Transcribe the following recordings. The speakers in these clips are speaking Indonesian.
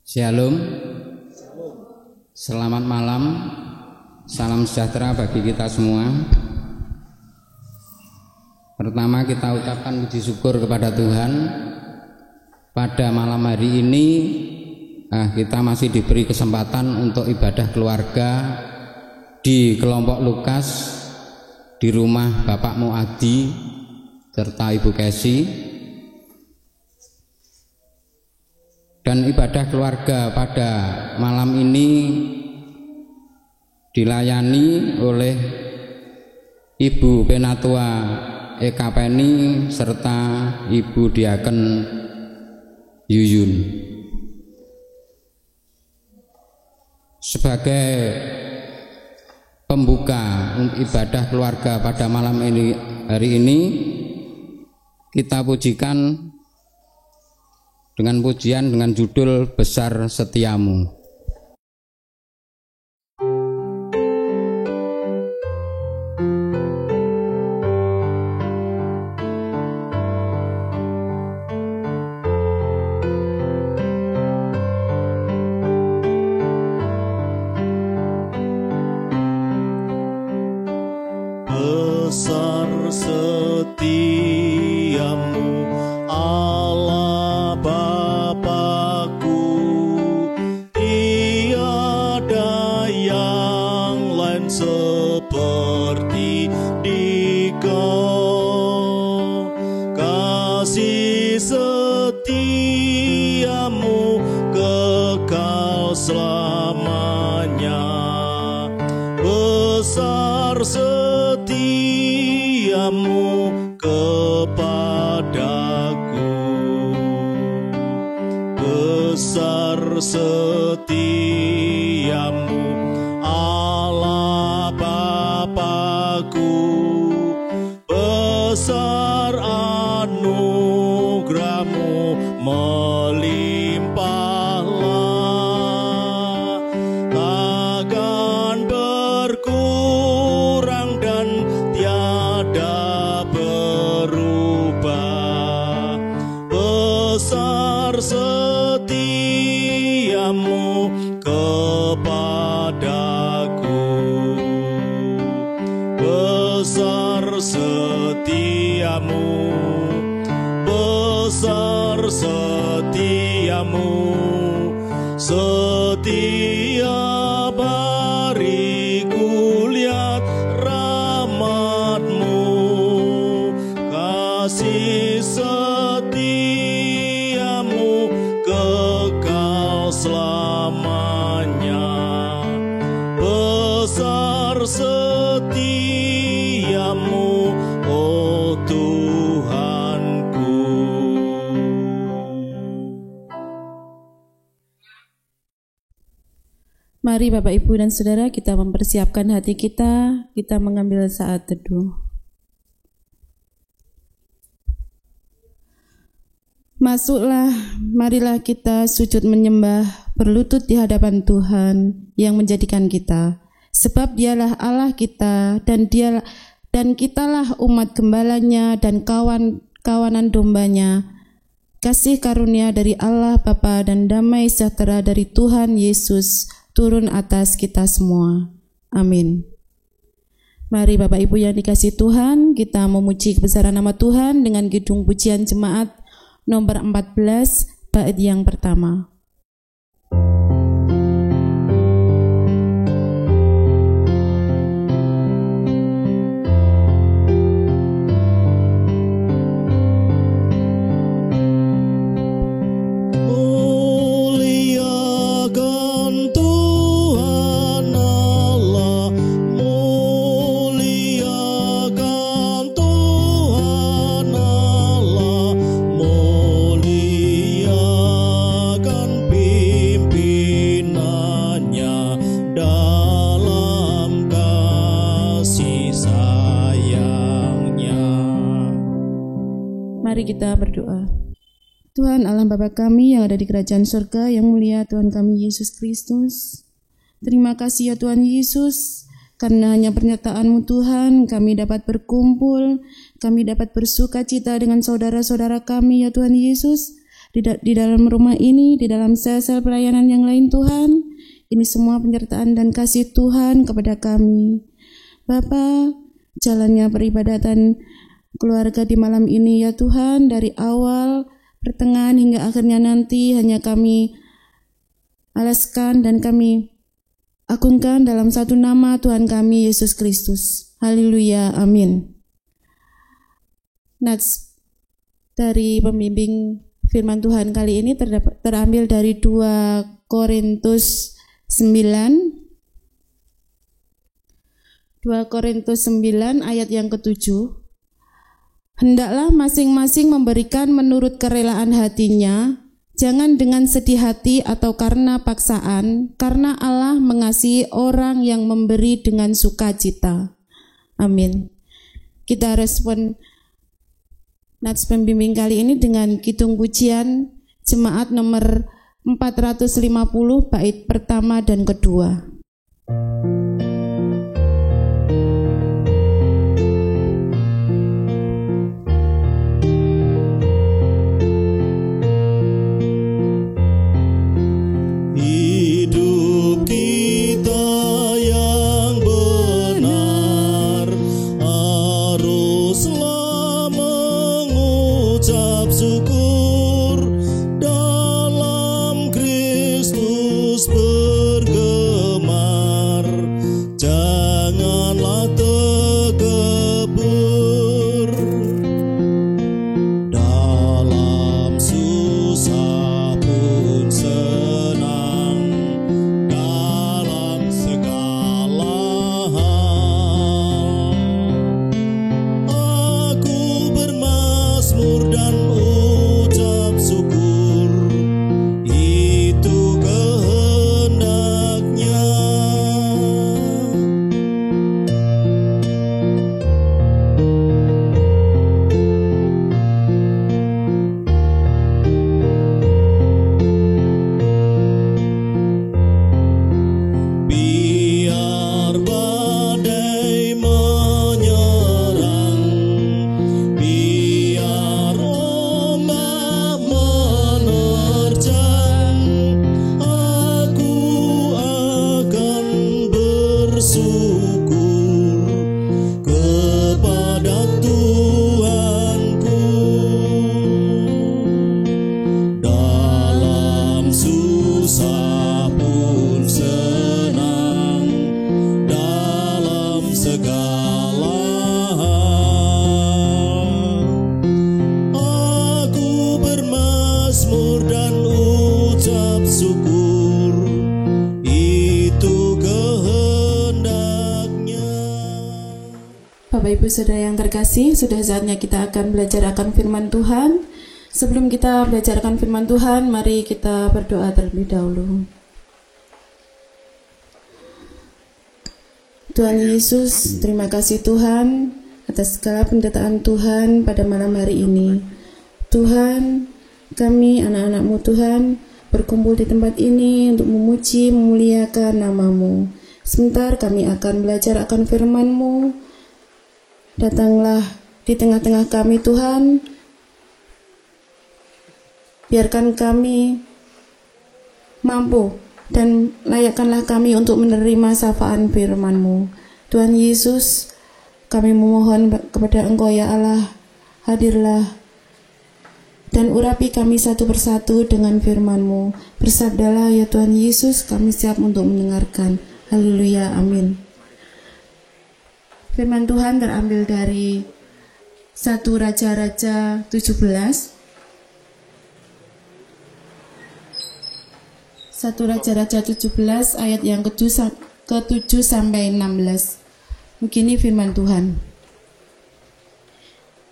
Shalom. Selamat malam. Salam sejahtera bagi kita semua. Pertama kita ucapkan puji syukur kepada Tuhan. Pada malam hari ini kita masih diberi kesempatan untuk ibadah keluarga di kelompok Lukas di rumah Bapak Muadi serta Ibu Kesi. Dan ibadah keluarga pada malam ini dilayani oleh Ibu Penatua EKPNI serta Ibu Diaken Yuyun. Sebagai pembuka untuk ibadah keluarga pada malam ini, hari ini kita pujikan dengan pujian dengan judul Besar Setiamu. Besar setiamu Allah Bapakku, tiada yang lain seperti Dikau. Kasih setiamu kekal selamanya. Besar setiamu kepadaku, besar setiamu Allah Bapakku, besar anugerahmu melimpahlah, takkan berkurang dan tiada berubah. Besar setiamu kepadaku, besar setiamu, besar setiamu. Setiap hari kulihat rahmat-Mu, kasih setiamu kekal selamanya. Besar setiamu, oh Tuhanku. Mari Bapak Ibu dan Saudara, kita mempersiapkan hati kita mengambil saat teduh. Masuklah, marilah kita sujud menyembah, berlutut di hadapan Tuhan yang menjadikan kita. Sebab Dialah Allah kita dan kitalah umat gembalanya dan kawanan dombanya. Kasih karunia dari Allah Bapa dan damai sejahtera dari Tuhan Yesus turun atas kita semua. Amin. Mari Bapak Ibu yang dikasihi Tuhan, kita memuji kebesaran nama Tuhan dengan kidung pujian jemaat nomor 14 bait yang pertama. Mari kita berdoa. Tuhan Allah Bapa kami yang ada di kerajaan surga, yang mulia Tuhan kami Yesus Kristus. Terima kasih ya Tuhan Yesus, karena hanya pernyataan-Mu Tuhan kami dapat berkumpul, kami dapat bersuka cita dengan saudara-saudara kami ya Tuhan Yesus. di dalam rumah ini, di dalam sel-sel pelayanan yang lain Tuhan. Ini semua penyertaan dan kasih Tuhan kepada kami. Bapa, jalannya peribadatan keluarga di malam ini ya Tuhan, dari awal, pertengahan hingga akhirnya nanti hanya kami alaskan dan kami agungkan dalam satu nama Tuhan kami Yesus Kristus. Haleluya, amin. Nats dari pembimbing firman Tuhan kali ini terambil dari 2 Korintus 9. 2 Korintus 9 ayat yang ke-7. Hendaklah masing-masing memberikan menurut kerelaan hatinya, jangan dengan sedih hati atau karena paksaan, karena Allah mengasihi orang yang memberi dengan sukacita. Amin. Kita respon nats pembimbing kali ini dengan kidung pujian jemaat nomor 450 bait pertama dan kedua. Bapak Ibu Saudara yang terkasih, sudah saatnya kita akan belajar akan firman Tuhan. Sebelum kita belajar akan firman Tuhan, mari kita berdoa terlebih dahulu. Tuhan Yesus, terima kasih Tuhan atas segala penderitaan Tuhan pada malam hari ini. Tuhan, kami anak-anak-Mu Tuhan berkumpul di tempat ini untuk memuji, memuliakan nama-Mu. Sebentar kami akan belajar akan firman-Mu. Datanglah di tengah-tengah kami Tuhan, biarkan kami mampu dan layakkanlah kami untuk menerima sapaan firman-Mu. Tuhan Yesus, kami memohon kepada Engkau ya Allah, hadirlah dan urapi kami satu persatu dengan firman-Mu. Bersabdalah ya Tuhan Yesus, kami siap untuk mendengarkan. Haleluya, amin. Firman Tuhan terambil dari 1 Raja-Raja 17. 1 Raja-Raja 17 ayat yang ke-7 sampai 16. Begini firman Tuhan.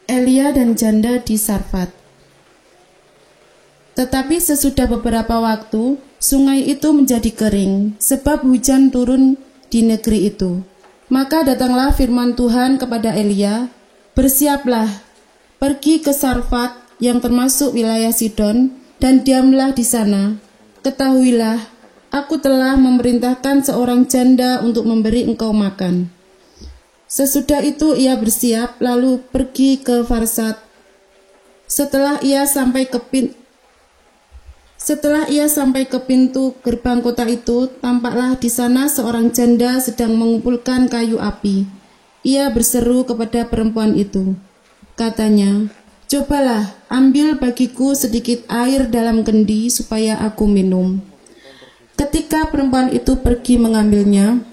Elia dan janda di Sarfat. Tetapi sesudah beberapa waktu, sungai itu menjadi kering, sebab hujan turun di negeri itu. Maka datanglah firman Tuhan kepada Elia, bersiaplah, pergi ke Sarfat yang termasuk wilayah Sidon, dan diamlah di sana. Ketahuilah, aku telah memerintahkan seorang janda untuk memberi engkau makan. Sesudah itu ia bersiap, lalu pergi ke Farsat. Setelah ia sampai Setelah ia sampai ke pintu gerbang kota itu, tampaklah di sana seorang janda sedang mengumpulkan kayu api. Ia berseru kepada perempuan itu. Katanya, "Cobalah, ambil bagiku sedikit air dalam kendi supaya aku minum." Ketika perempuan itu pergi mengambilnya,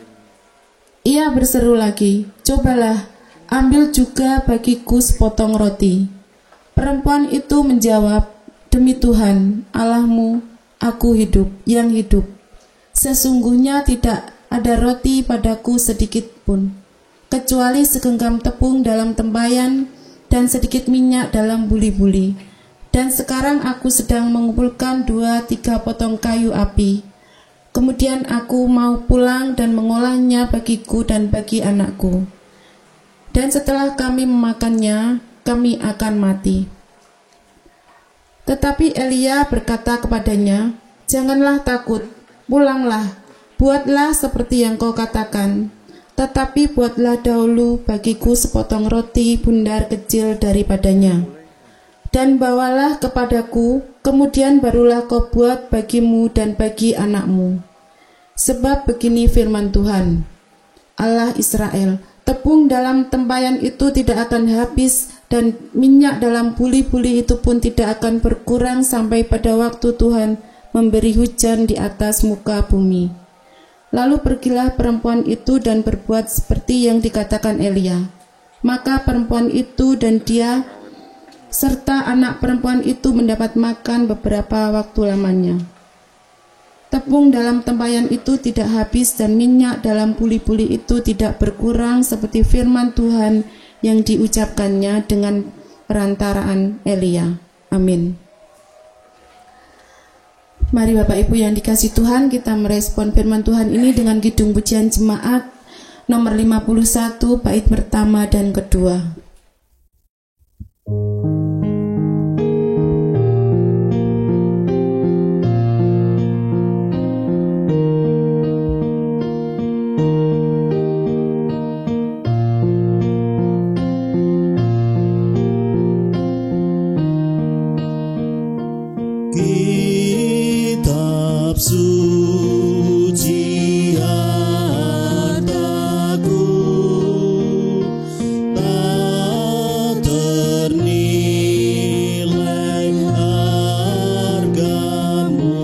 ia berseru lagi, "Cobalah, ambil juga bagiku sepotong roti." Perempuan itu menjawab, "Demi Tuhan, Allahmu, aku hidup, yang hidup. Sesungguhnya tidak ada roti padaku sedikit pun, kecuali segenggam tepung dalam tempayan dan sedikit minyak dalam buli-buli. Dan sekarang aku sedang mengumpulkan 2-3 potong kayu api. Kemudian aku mau pulang dan mengolahnya bagiku dan bagi anakku. Dan setelah kami memakannya, kami akan mati." Tetapi Elia berkata kepadanya, "Janganlah takut, pulanglah, buatlah seperti yang kau katakan. Tetapi buatlah dahulu bagiku sepotong roti bundar kecil daripadanya. Dan bawalah kepadaku, kemudian barulah kau buat bagimu dan bagi anakmu. Sebab begini firman Tuhan, Allah Israel, tepung dalam tempayan itu tidak akan habis, dan minyak dalam buli-buli itu pun tidak akan berkurang sampai pada waktu Tuhan memberi hujan di atas muka bumi." Lalu pergilah perempuan itu dan berbuat seperti yang dikatakan Elia. Maka perempuan itu dan dia serta anak perempuan itu mendapat makan beberapa waktu lamanya. Tepung dalam tempayan itu tidak habis dan minyak dalam buli-buli itu tidak berkurang seperti firman Tuhan yang diucapkannya dengan perantaraan Elia. Amin. Mari Bapak Ibu yang dikasihi Tuhan, kita merespon firman Tuhan ini dengan kidung pujian jemaat nomor 51 bait pertama dan kedua. Kitab suci hartaku, tak ternilai hargamu.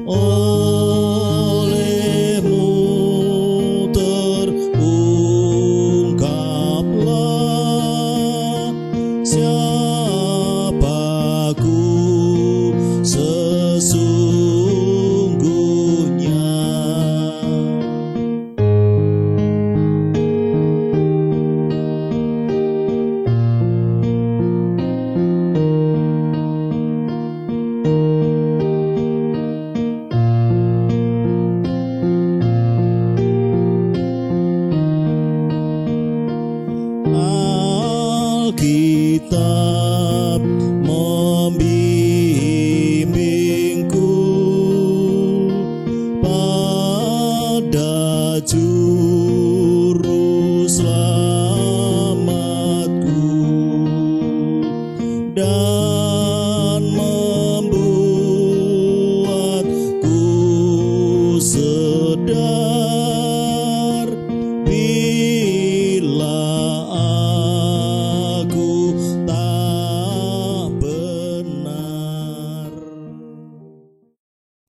Olehmu terungkaplah siapaku sesungguhnya. Alkitab membimbingku pada juru selamatku dan membuatku sadar bila aku tak benar.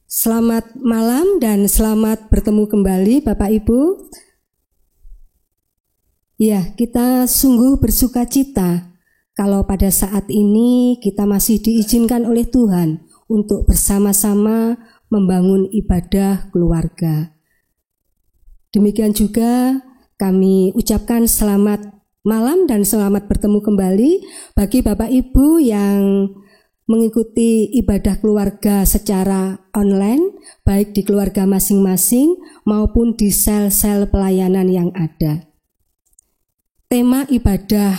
Selamat malam dan selamat bertemu kembali Bapak Ibu. Ya, kita sungguh bersuka cita kalau pada saat ini kita masih diizinkan oleh Tuhan untuk bersama-sama membangun ibadah keluarga. Demikian juga kami ucapkan selamat malam dan selamat bertemu kembali bagi Bapak Ibu yang mengikuti ibadah keluarga secara online, baik di keluarga masing-masing maupun di sel-sel pelayanan yang ada. Tema ibadah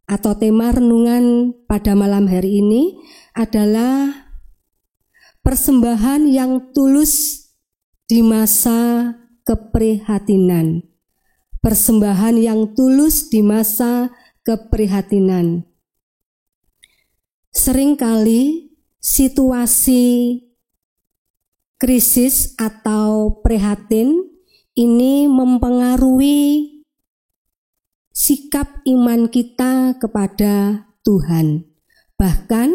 atau tema renungan pada malam hari ini adalah persembahan yang tulus di masa keprihatinan. Persembahan yang tulus di masa keprihatinan. Seringkali situasi krisis atau prihatin ini mempengaruhi sikap iman kita kepada Tuhan. Bahkan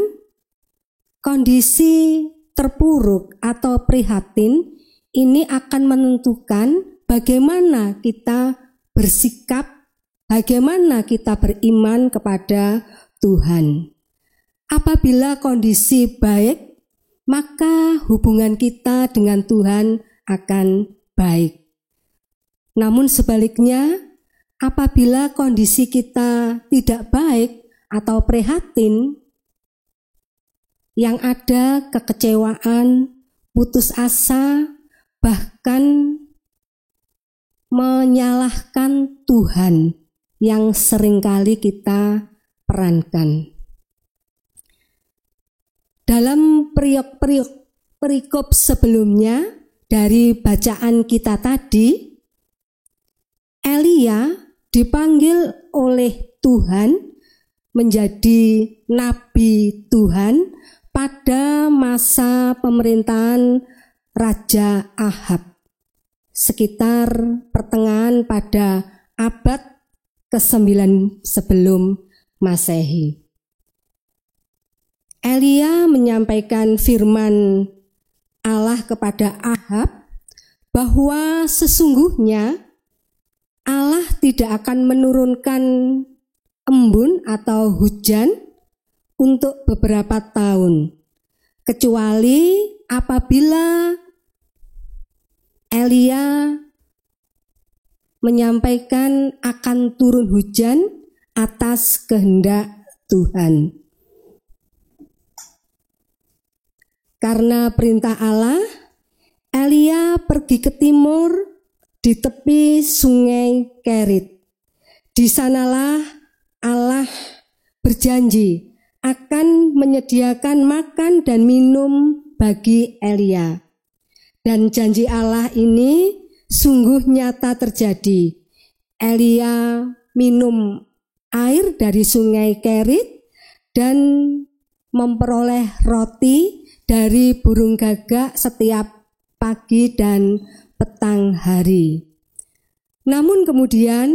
kondisi terpuruk atau prihatin ini akan menentukan bagaimana kita bersikap, bagaimana kita beriman kepada Tuhan. Apabila kondisi baik, maka hubungan kita dengan Tuhan akan baik. Namun sebaliknya, apabila kondisi kita tidak baik atau prihatin, yang ada kekecewaan, putus asa, bahkan menyalahkan Tuhan yang seringkali kita perankan. Dalam perikop sebelumnya dari bacaan kita tadi, Elia dipanggil oleh Tuhan menjadi nabi Tuhan pada masa pemerintahan Raja Ahab, sekitar pertengahan pada abad ke-9 sebelum Masehi. Elia menyampaikan firman Allah kepada Ahab bahwa sesungguhnya Allah tidak akan menurunkan embun atau hujan untuk beberapa tahun, kecuali apabila Elia menyampaikan akan turun hujan atas kehendak Tuhan. Karena perintah Allah, Elia pergi ke timur di tepi sungai Kerit. Di sanalah Allah berjanji akan menyediakan makan dan minum bagi Elia. Dan janji Allah ini sungguh nyata terjadi. Elia minum air dari sungai Kerit dan memperoleh roti dari burung gagak setiap pagi dan petang hari. Namun kemudian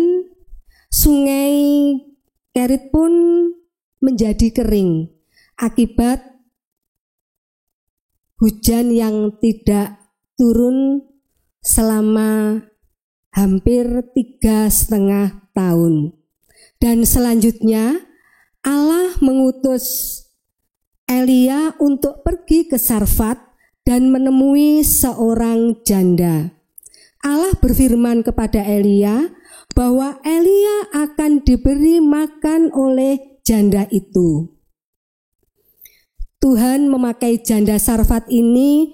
sungai Kerit pun menjadi kering akibat hujan yang tidak turun selama hampir 3,5 tahun. Dan selanjutnya Allah mengutus Elia untuk pergi ke Sarfat dan menemui seorang janda. Allah berfirman kepada Elia bahwa Elia akan diberi makan oleh janda itu. Tuhan memakai janda Sarfat ini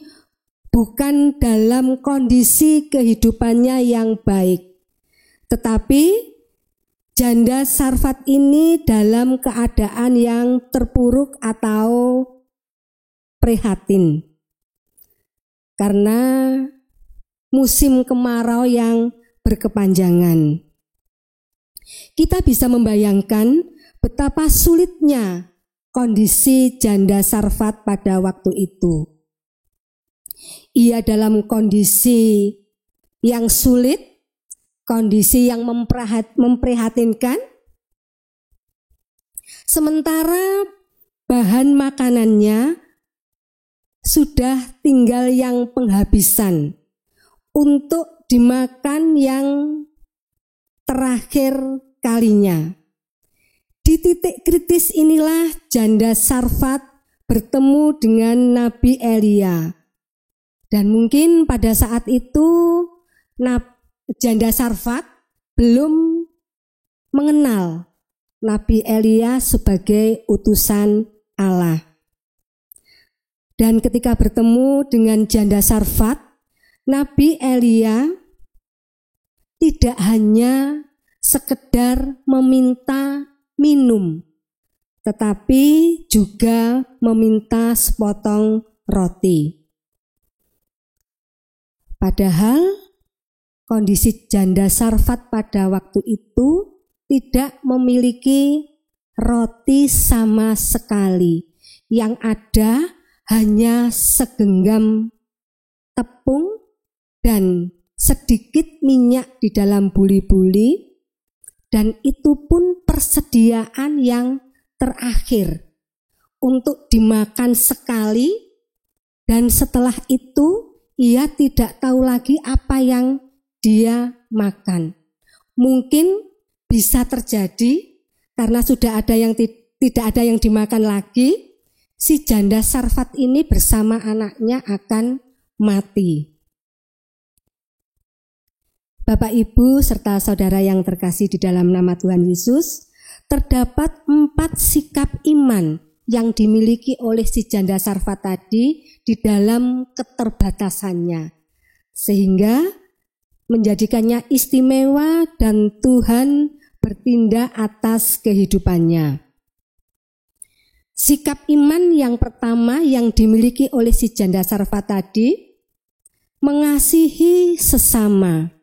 bukan dalam kondisi kehidupannya yang baik, tetapi janda Sarfat ini dalam keadaan yang terpuruk atau prihatin karena musim kemarau yang berkepanjangan. Kita bisa membayangkan betapa sulitnya kondisi janda Sarfat pada waktu itu. Ia dalam kondisi yang sulit, kondisi yang memprihatinkan, sementara bahan makanannya sudah tinggal yang penghabisan untuk dimakan yang terakhir kalinya. Di titik kritis inilah janda Sarfat bertemu dengan Nabi Elia. Dan mungkin pada saat itu janda Sarfat belum mengenal Nabi Elia sebagai utusan Allah. Dan ketika bertemu dengan janda Sarfat, Nabi Elia tidak hanya sekedar meminta minum, tetapi juga meminta sepotong roti. Padahal kondisi janda Sarfat pada waktu itu tidak memiliki roti sama sekali. Yang ada hanya segenggam tepung dan sedikit minyak di dalam buli-buli, dan itu pun persediaan yang terakhir untuk dimakan sekali, dan setelah itu ia tidak tahu lagi apa yang dia makan. Mungkin bisa terjadi karena sudah ada yang tidak ada yang dimakan lagi, si janda Sarfat ini bersama anaknya akan mati. Bapak, Ibu, serta saudara yang terkasih di dalam nama Tuhan Yesus, terdapat 4 sikap iman yang dimiliki oleh si janda Sarfat tadi di dalam keterbatasannya, sehingga menjadikannya istimewa dan Tuhan bertindak atas kehidupannya. Sikap iman yang pertama yang dimiliki oleh si janda Sarfat tadi, mengasihi sesama.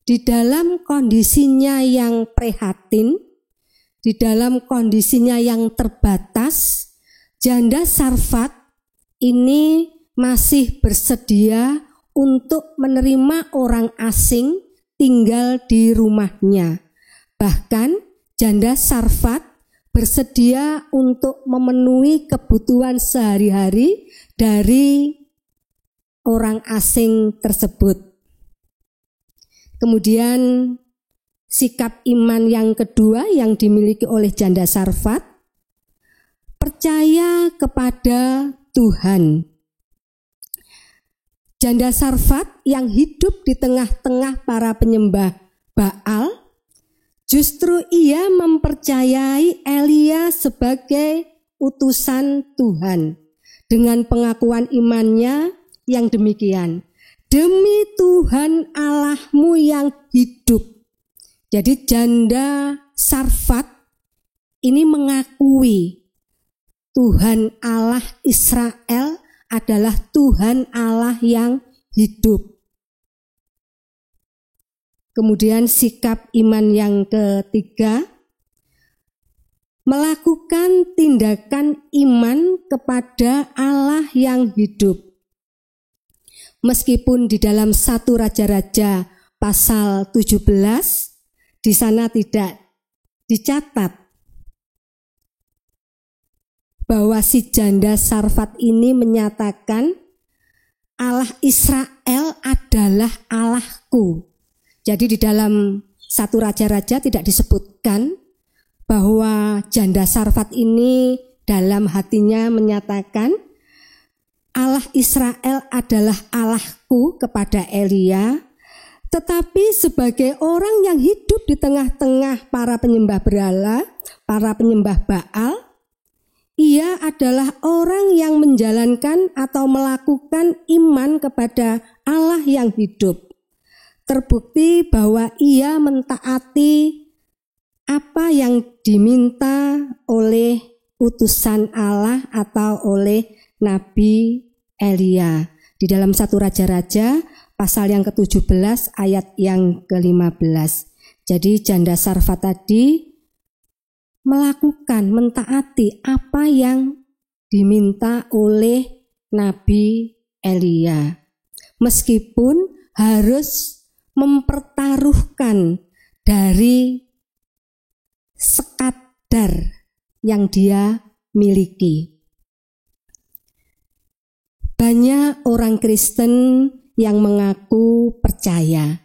Di dalam kondisinya yang prihatin, di dalam kondisinya yang terbatas, janda Sarfat ini masih bersedia untuk menerima orang asing tinggal di rumahnya. Bahkan janda Sarfat bersedia untuk memenuhi kebutuhan sehari-hari dari orang asing tersebut. Kemudian sikap iman yang kedua yang dimiliki oleh janda Sarfat, percaya kepada Tuhan. Janda Sarfat yang hidup di tengah-tengah para penyembah Baal, justru ia mempercayai Elia sebagai utusan Tuhan dengan pengakuan imannya yang demikian, demi Tuhan Allahmu yang hidup. Jadi janda Sarfat ini mengakui Tuhan Allah Israel adalah Tuhan Allah yang hidup. Kemudian sikap iman yang ketiga, melakukan tindakan iman kepada Allah yang hidup. Meskipun di dalam 1 Raja-Raja pasal 17 di sana tidak dicatat bahwa si janda Sarfat ini menyatakan Allah Israel adalah Allahku. Jadi di dalam 1 Raja-Raja tidak disebutkan bahwa janda Sarfat ini dalam hatinya menyatakan Allah Israel adalah Allahku kepada Elia, tetapi sebagai orang yang hidup di tengah-tengah para penyembah berhala, para penyembah Baal, ia adalah orang yang menjalankan atau melakukan iman kepada Allah yang hidup. Terbukti bahwa ia mentaati apa yang diminta oleh utusan Allah atau oleh Nabi Elia. Di dalam 1 Raja-Raja pasal yang ke-17 ayat yang ke-15. Jadi janda Sarfat tadi melakukan, mentaati apa yang diminta oleh Nabi Elia. Meskipun harus mempertaruhkan dari sekadar yang dia miliki. Banyak orang Kristen yang mengaku percaya,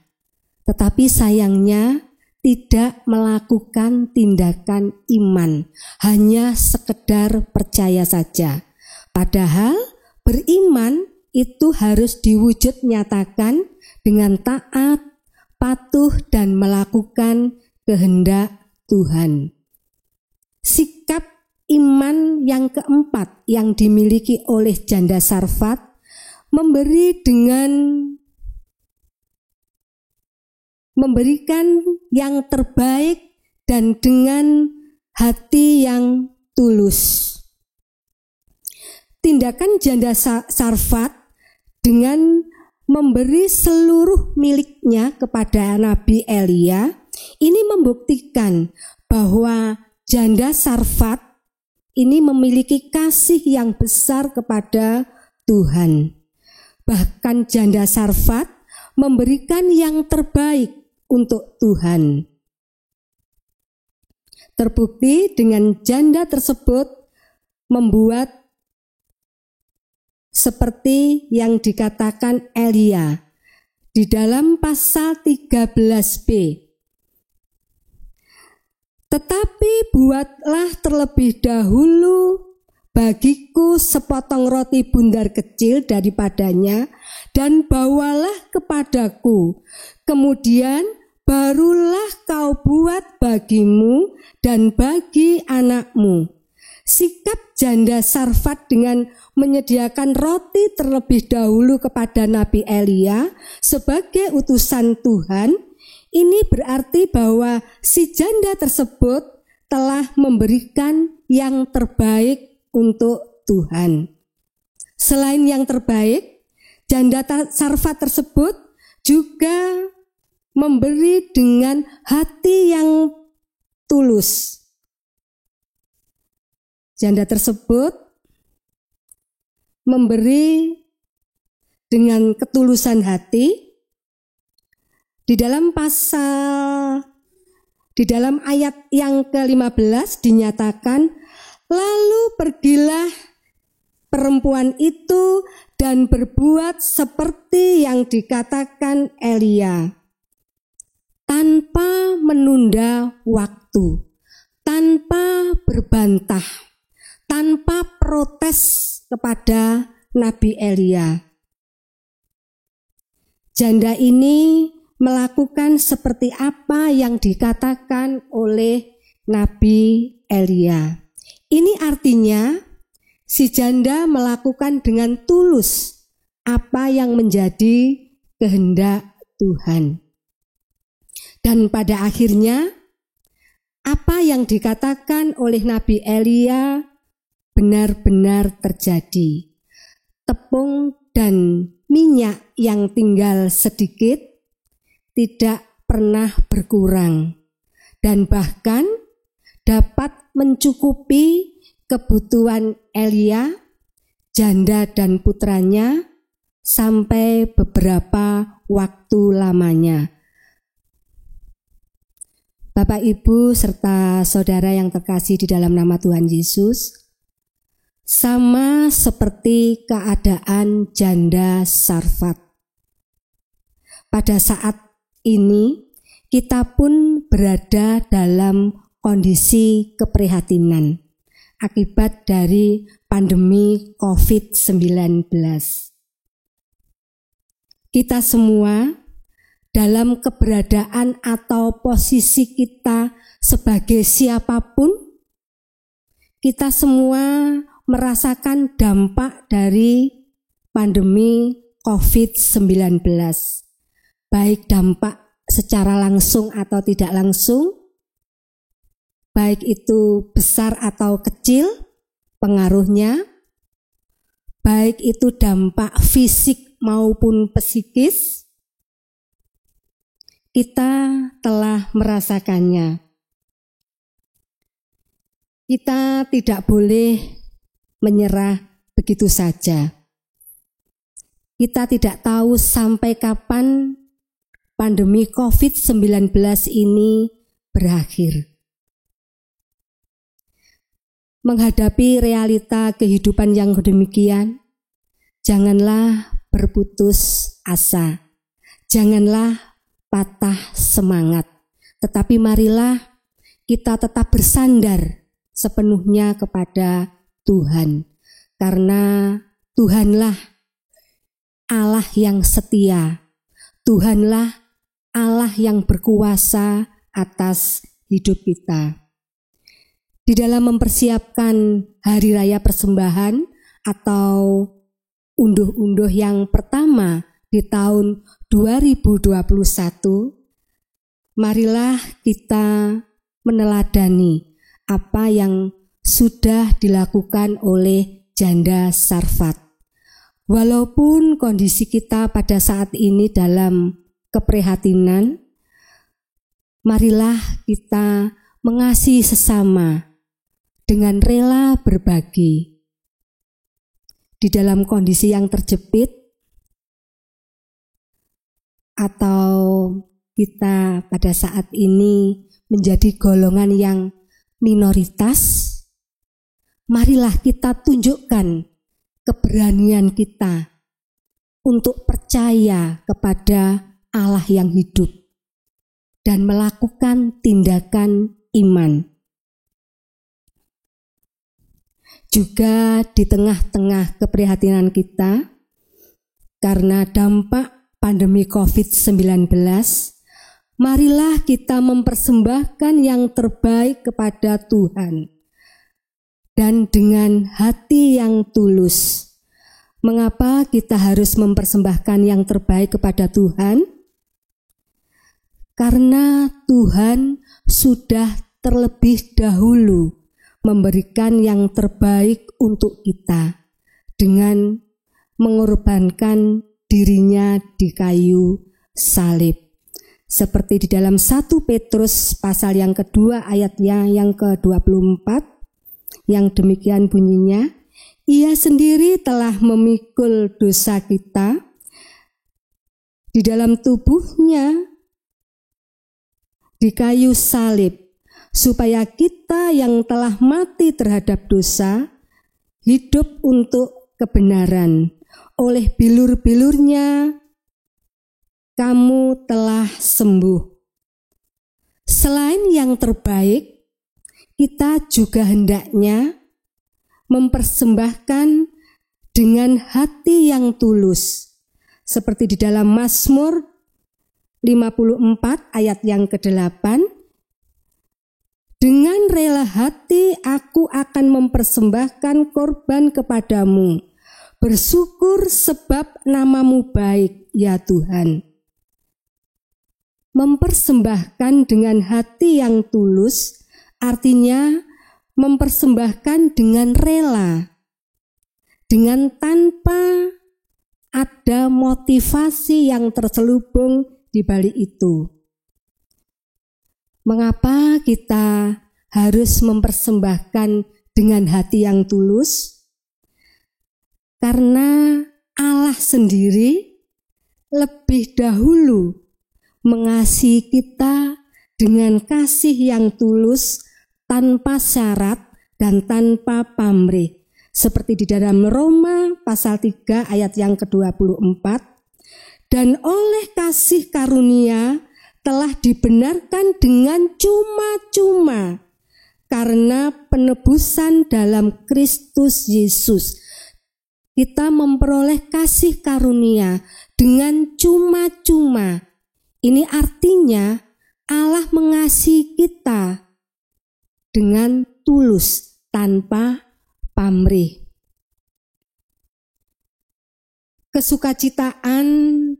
tetapi sayangnya tidak melakukan tindakan iman, hanya sekedar percaya saja. Padahal beriman itu harus diwujud nyatakan dengan taat, patuh, dan melakukan kehendak Tuhan. Sikap iman yang keempat yang dimiliki oleh janda Sarfat, memberikan yang terbaik dan dengan hati yang tulus. Tindakan janda Sarfat dengan memberi seluruh miliknya kepada Nabi Elia ini membuktikan bahwa janda Sarfat ini memiliki kasih yang besar kepada Tuhan. Bahkan janda Sarfat memberikan yang terbaik untuk Tuhan. Terbukti dengan janda tersebut membuat seperti yang dikatakan Elia di dalam pasal 13b. Tetapi buatlah terlebih dahulu bagiku sepotong roti bundar kecil daripadanya dan bawalah kepadaku. Kemudian barulah kau buat bagimu dan bagi anakmu. Sikap janda Sarfat dengan menyediakan roti terlebih dahulu kepada Nabi Elia sebagai utusan Tuhan, ini berarti bahwa si janda tersebut telah memberikan yang terbaik untuk Tuhan. Selain yang terbaik, janda Sarfat tersebut juga memberi dengan hati yang tulus. Janda tersebut memberi dengan ketulusan hati. Di dalam ayat yang ke-15 dinyatakan, lalu pergilah perempuan itu dan berbuat seperti yang dikatakan Elia, tanpa menunda waktu, tanpa berbantah, tanpa protes kepada Nabi Elia. Janda ini melakukan seperti apa yang dikatakan oleh Nabi Elia. Ini artinya si janda melakukan dengan tulus apa yang menjadi kehendak Tuhan. Dan pada akhirnya apa yang dikatakan oleh Nabi Elia benar-benar terjadi. Tepung dan minyak yang tinggal sedikit tidak pernah berkurang dan bahkan dapat mencukupi kebutuhan Elia, janda dan putranya sampai beberapa waktu lamanya. Bapak, Ibu, serta saudara yang terkasih di dalam nama Tuhan Yesus, sama seperti keadaan janda Sarfat. Pada saat ini kita pun berada dalam kondisi keprihatinan akibat dari pandemi COVID-19. Kita semua dalam keberadaan atau posisi kita sebagai siapapun, kita semua merasakan dampak dari pandemi COVID-19. Baik dampak secara langsung atau tidak langsung, baik itu besar atau kecil pengaruhnya, baik itu dampak fisik maupun psikis, kita telah merasakannya. Kita tidak boleh menyerah begitu saja. Kita tidak tahu sampai kapan pandemi COVID-19 ini berakhir. Menghadapi realita kehidupan yang demikian, janganlah berputus asa, janganlah patah semangat, tetapi marilah kita tetap bersandar sepenuhnya kepada Tuhan, karena Tuhanlah Allah yang setia, Tuhanlah Allah yang berkuasa atas hidup kita. Di dalam mempersiapkan hari raya persembahan atau unduh-unduh yang pertama di tahun 2021, marilah kita meneladani apa yang sudah dilakukan oleh janda Sarfat. Walaupun kondisi kita pada saat ini dalam keprihatinan, marilah kita mengasihi sesama dengan rela berbagi. Di dalam kondisi yang terjepit, atau kita pada saat ini menjadi golongan yang minoritas, marilah kita tunjukkan keberanian kita untuk percaya kepada Allah yang hidup dan melakukan tindakan iman. Juga di tengah-tengah keprihatinan kita karena dampak pandemi COVID-19, marilah kita mempersembahkan yang terbaik kepada Tuhan dan dengan hati yang tulus. Mengapa kita harus mempersembahkan yang terbaik kepada Tuhan? Karena Tuhan sudah terlebih dahulu memberikan yang terbaik untuk kita dengan mengorbankan dirinya di kayu salib. Seperti di dalam 1 Petrus pasal yang kedua ayatnya yang ke-24, yang demikian bunyinya, Ia sendiri telah memikul dosa kita di dalam tubuhnya di kayu salib, supaya kita yang telah mati terhadap dosa hidup untuk kebenaran. Oleh bilur-bilurnya kamu telah sembuh. Selain yang terbaik, kita juga hendaknya mempersembahkan dengan hati yang tulus. Seperti di dalam Mazmur 54 ayat yang ke-8, dengan rela hati aku akan mempersembahkan korban kepadamu. Bersyukur sebab namamu baik, ya Tuhan. Mempersembahkan dengan hati yang tulus artinya mempersembahkan dengan rela, dengan tanpa ada motivasi yang terselubung di balik itu. Mengapa kita harus mempersembahkan dengan hati yang tulus? Karena Allah sendiri lebih dahulu mengasihi kita dengan kasih yang tulus, tanpa syarat dan tanpa pamrih. Seperti di dalam Roma pasal 3 ayat yang ke-24. Dan oleh kasih karunia telah dibenarkan dengan cuma-cuma karena penebusan dalam Kristus Yesus. Kita memperoleh kasih karunia dengan cuma-cuma. Ini artinya Allah mengasihi kita dengan tulus tanpa pamrih. Kesukacitaan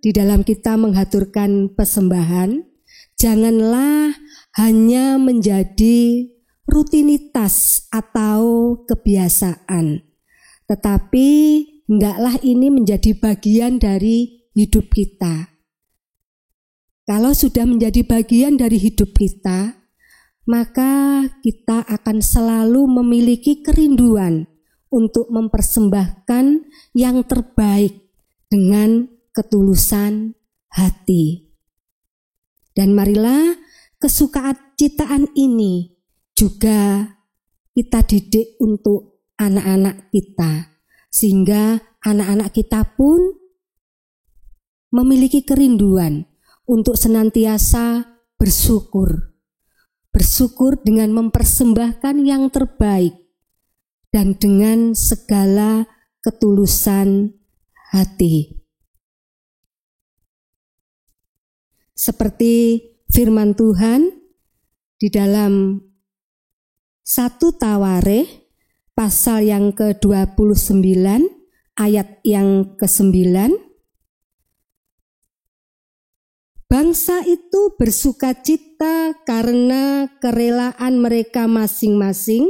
di dalam kita menghaturkan persembahan janganlah hanya menjadi rutinitas atau kebiasaan, tetapi hendaklah ini menjadi bagian dari hidup kita. Kalau sudah menjadi bagian dari hidup kita, maka kita akan selalu memiliki kerinduan untuk mempersembahkan yang terbaik dengan ketulusan hati. Dan marilah kesukacitaan ini juga kita didik untuk anak-anak kita, sehingga anak-anak kita pun memiliki kerinduan untuk senantiasa bersyukur. Bersyukur dengan mempersembahkan yang terbaik dan dengan segala ketulusan hati. Seperti firman Tuhan di dalam 1 Tawarikh pasal yang ke-29 ayat yang ke-9. Bangsa itu bersukacita karena kerelaan mereka masing-masing,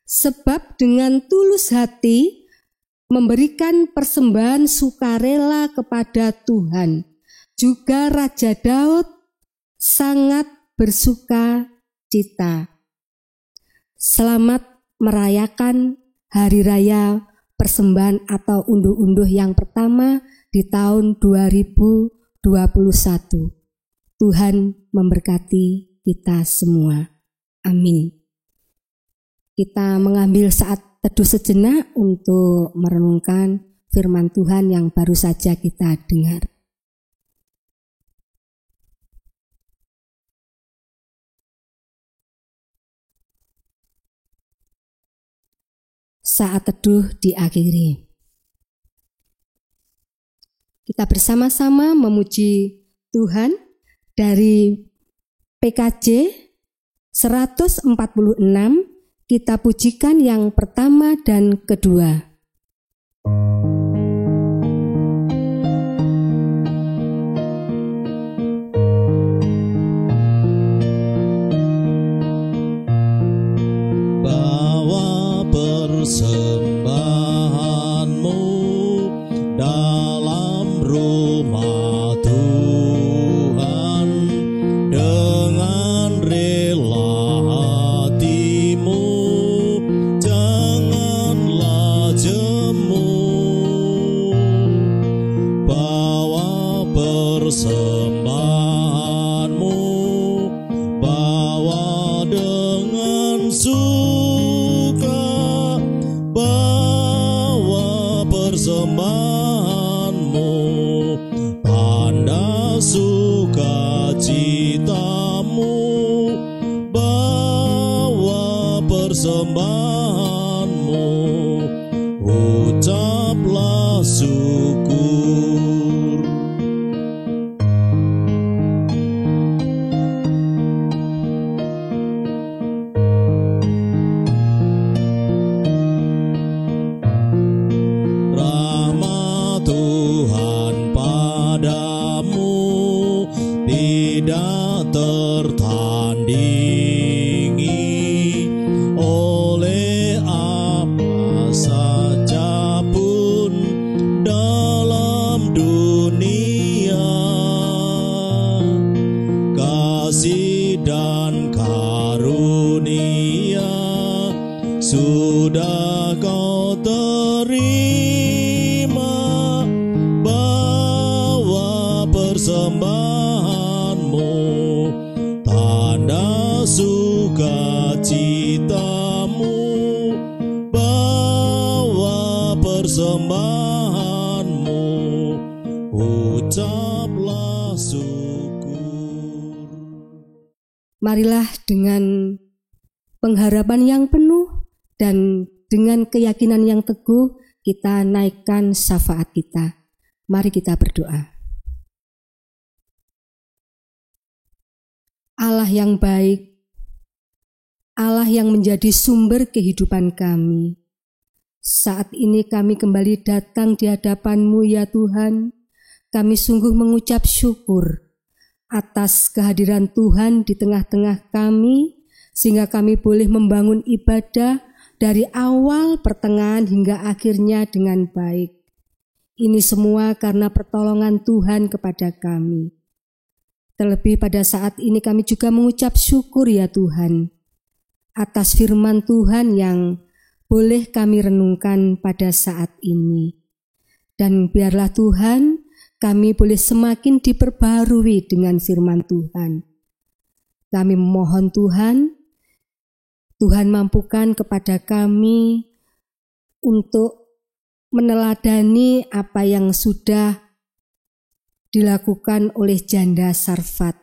sebab dengan tulus hati memberikan persembahan sukarela kepada Tuhan. Juga Raja Daud sangat bersuka cita. Selamat merayakan Hari Raya Persembahan atau unduh-unduh yang pertama di tahun 2021. Tuhan memberkati kita semua. Amin. Kita mengambil saat teduh sejenak untuk merenungkan firman Tuhan yang baru saja kita dengar. Saat teduh diakhiri. Kita bersama-sama memuji Tuhan dari PKJ 146, kita pujikan yang pertama dan kedua. Persembahanmu dalam rumah Tuhan, dengan rela hatimu, janganlah jemu. Bawa persembahanmu, bawa dengan persembahanmu, tanda sukacitamu. Bawa persembahanmu, ucaplah syukur. Tidak tertandingi oleh apa saja pun dalam dunia. Kasih dan karunia sudah kau terima. Bawa persembahanmu, tanda sukacitamu. Bawa persembahanmu, ucaplah syukur. Marilah dengan pengharapan yang penuh dan dengan keyakinan yang teguh kita naikkan syafaat kita. Mari kita berdoa. Allah yang baik, Allah yang menjadi sumber kehidupan kami, saat ini kami kembali datang di hadapan-Mu ya Tuhan. Kami sungguh mengucap syukur atas kehadiran Tuhan di tengah-tengah kami, sehingga kami boleh membangun ibadah dari awal, pertengahan hingga akhirnya dengan baik. Ini semua karena pertolongan Tuhan kepada kami. Terlebih pada saat ini kami juga mengucap syukur ya Tuhan atas firman Tuhan yang boleh kami renungkan pada saat ini. Dan biarlah Tuhan kami boleh semakin diperbarui dengan firman Tuhan. Kami memohon Tuhan mampukan kepada kami untuk meneladani apa yang sudah dilakukan oleh Janda Sarfat.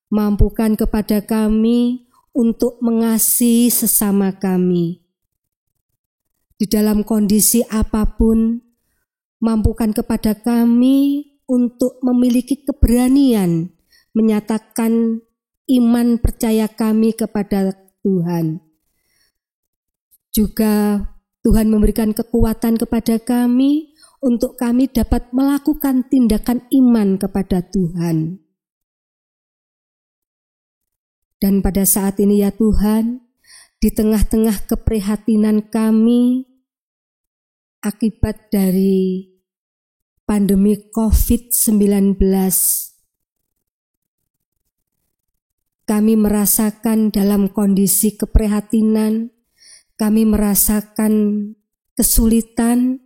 Mampukan kepada kami untuk mengasihi sesama kami. Di dalam kondisi apapun, mampukan kepada kami untuk memiliki keberanian menyatakan iman percaya kami kepada Tuhan. Juga Tuhan memberikan kekuatan kepada kami untuk kami dapat melakukan tindakan iman kepada Tuhan. Dan pada saat ini ya Tuhan, di tengah-tengah keprihatinan kami akibat dari pandemi COVID-19, kami merasakan dalam kondisi keprihatinan kami merasakan kesulitan,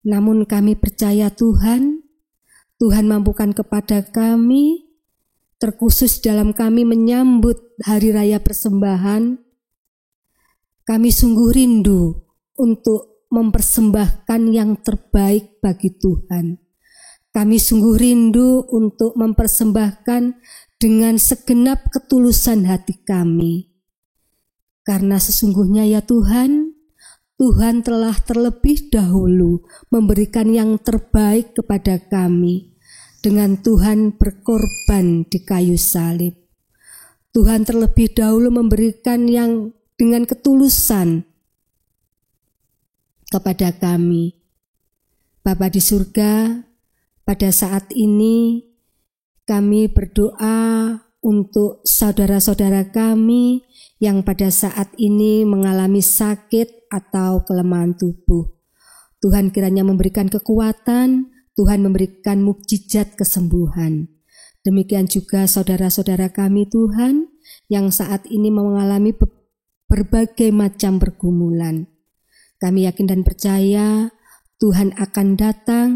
namun kami percaya Tuhan mampukan kepada kami, terkhusus dalam kami menyambut Hari Raya Persembahan. Kami sungguh rindu untuk mempersembahkan yang terbaik bagi Tuhan. Kami sungguh rindu untuk mempersembahkan dengan segenap ketulusan hati kami. Karena sesungguhnya ya Tuhan telah terlebih dahulu memberikan yang terbaik kepada kami dengan Tuhan berkorban di kayu salib. Tuhan terlebih dahulu memberikan yang dengan ketulusan kepada kami. Bapa di surga, pada saat ini kami berdoa untuk saudara-saudara kami yang pada saat ini mengalami sakit atau kelemahan tubuh. Tuhan kiranya memberikan kekuatan, Tuhan memberikan mukjizat kesembuhan. Demikian juga saudara-saudara kami Tuhan yang saat ini mengalami berbagai macam pergumulan. Kami yakin dan percaya Tuhan akan datang,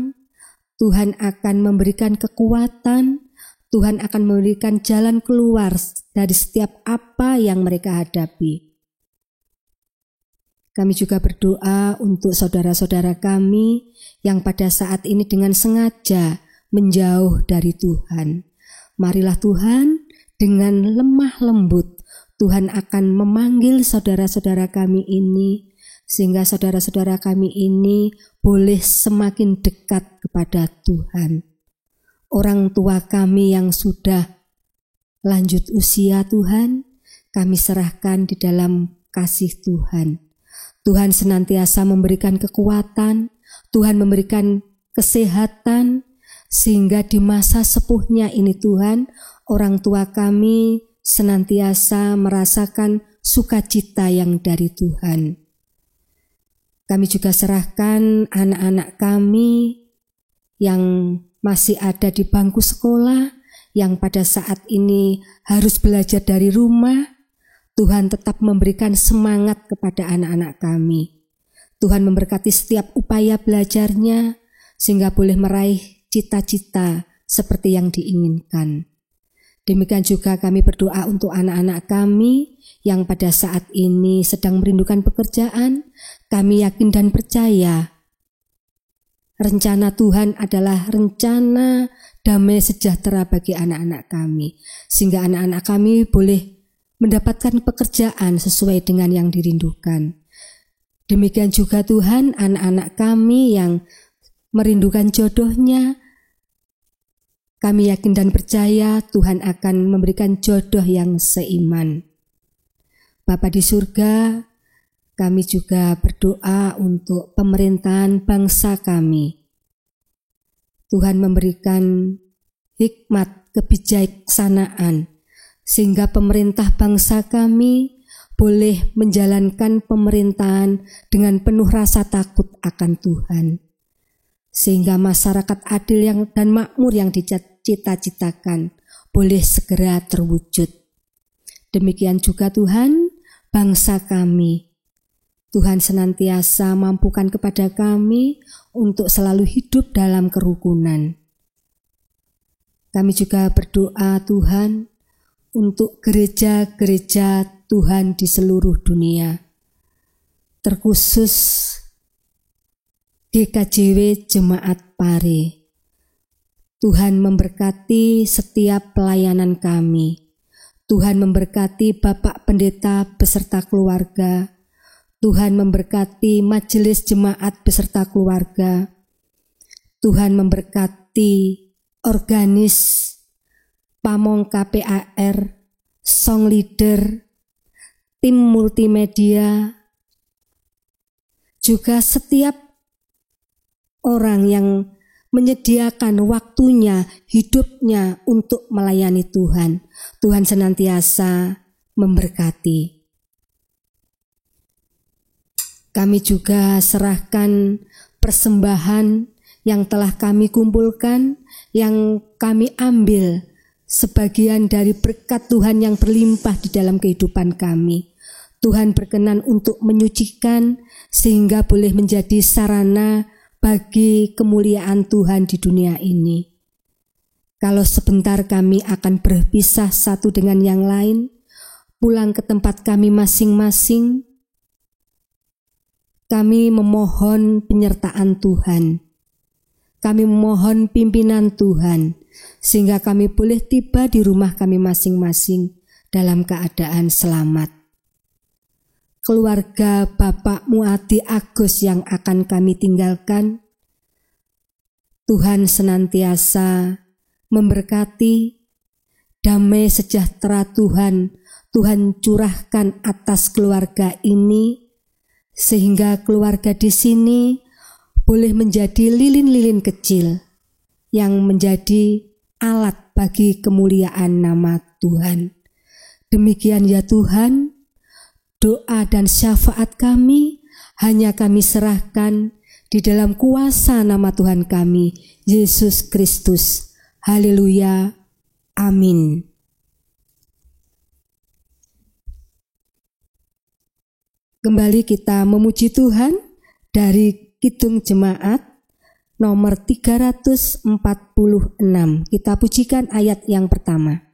Tuhan akan memberikan kekuatan, Tuhan akan memberikan jalan keluar dari setiap apa yang mereka hadapi. Kami juga berdoa untuk saudara-saudara kami yang pada saat ini dengan sengaja menjauh dari Tuhan. Marilah Tuhan dengan lemah lembut, Tuhan akan memanggil saudara-saudara kami ini, sehingga saudara-saudara kami ini boleh semakin dekat kepada Tuhan. Orang tua kami yang sudah lanjut usia Tuhan, kami serahkan di dalam kasih Tuhan. Tuhan senantiasa memberikan kekuatan, Tuhan memberikan kesehatan, sehingga di masa sepuhnya ini Tuhan, orang tua kami senantiasa merasakan sukacita yang dari Tuhan. Kami juga serahkan anak-anak kami yang masih ada di bangku sekolah, yang pada saat ini harus belajar dari rumah. Tuhan tetap memberikan semangat kepada anak-anak kami. Tuhan memberkati setiap upaya belajarnya, sehingga boleh meraih cita-cita seperti yang diinginkan. Demikian juga kami berdoa untuk anak-anak kami yang pada saat ini sedang merindukan pekerjaan. Kami yakin dan percaya rencana Tuhan adalah rencana damai sejahtera bagi anak-anak kami, sehingga anak-anak kami boleh mendapatkan pekerjaan sesuai dengan yang dirindukan. Demikian juga Tuhan, anak-anak kami yang merindukan jodohnya, kami yakin dan percaya Tuhan akan memberikan jodoh yang seiman. Bapa di surga, kami juga berdoa untuk pemerintahan bangsa kami. Tuhan memberikan hikmat kebijaksanaan, sehingga pemerintah bangsa kami boleh menjalankan pemerintahan dengan penuh rasa takut akan Tuhan, sehingga masyarakat adil dan makmur yang dicita-citakan boleh segera terwujud. Demikian juga Tuhan, bangsa kami, Tuhan senantiasa mampukan kepada kami untuk selalu hidup dalam kerukunan. Kami juga berdoa Tuhan untuk gereja-gereja Tuhan di seluruh dunia, terkhusus GKJW Jemaat Pare. Tuhan memberkati setiap pelayanan kami. Tuhan memberkati Bapak Pendeta beserta keluarga. Tuhan memberkati majelis jemaat beserta keluarga. Tuhan memberkati organis, pamong KPAR, song leader, tim multimedia, juga setiap orang yang menyediakan waktunya, hidupnya untuk melayani Tuhan. Tuhan senantiasa memberkati. Kami juga serahkan persembahan yang telah kami kumpulkan, yang kami ambil sebagian dari berkat Tuhan yang berlimpah di dalam kehidupan kami. Tuhan berkenan untuk menyucikan sehingga boleh menjadi sarana bagi kemuliaan Tuhan di dunia ini. Kalau sebentar kami akan berpisah satu dengan yang lain, pulang ke tempat kami masing-masing, kami memohon penyertaan Tuhan. Kami memohon pimpinan Tuhan, sehingga kami boleh tiba di rumah kami masing-masing dalam keadaan selamat. Keluarga Bapak Muadi Agus yang akan kami tinggalkan, Tuhan senantiasa memberkati, damai sejahtera Tuhan curahkan atas keluarga ini, sehingga keluarga di sini boleh menjadi lilin-lilin kecil yang menjadi alat bagi kemuliaan nama Tuhan. Demikian ya Tuhan, doa dan syafaat kami hanya kami serahkan di dalam kuasa nama Tuhan kami, Yesus Kristus. Haleluya. Amin. Kembali kita memuji Tuhan dari Kidung Jemaat nomor 346. Kita pujikan ayat yang pertama.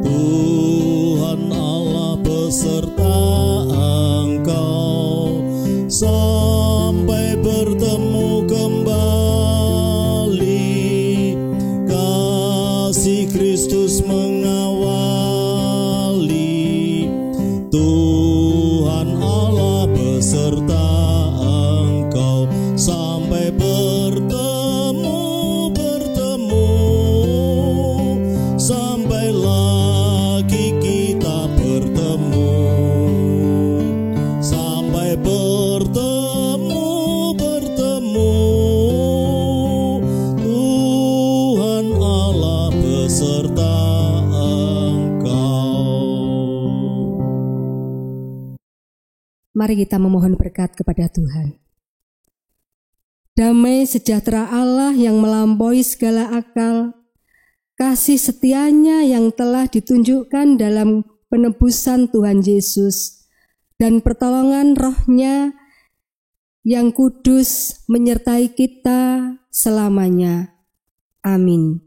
Tuhan Allah beserta engkau sampai bertemu kembali. Kasih Kristus mengawali. Tuhan Allah beserta engkau sampai bertemu, sampai lagi kita bertemu, sampai bertemu. Tuhan Allah beserta engkau. Mari kita memohon berkat kepada Tuhan. Damai sejahtera Allah yang melampaui segala akal, kasih setianya yang telah ditunjukkan dalam penebusan Tuhan Yesus, dan pertolongan Roh-Nya yang kudus menyertai kita selamanya. Amin.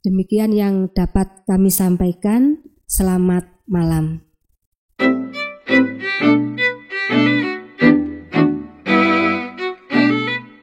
Demikian yang dapat kami sampaikan. Selamat malam.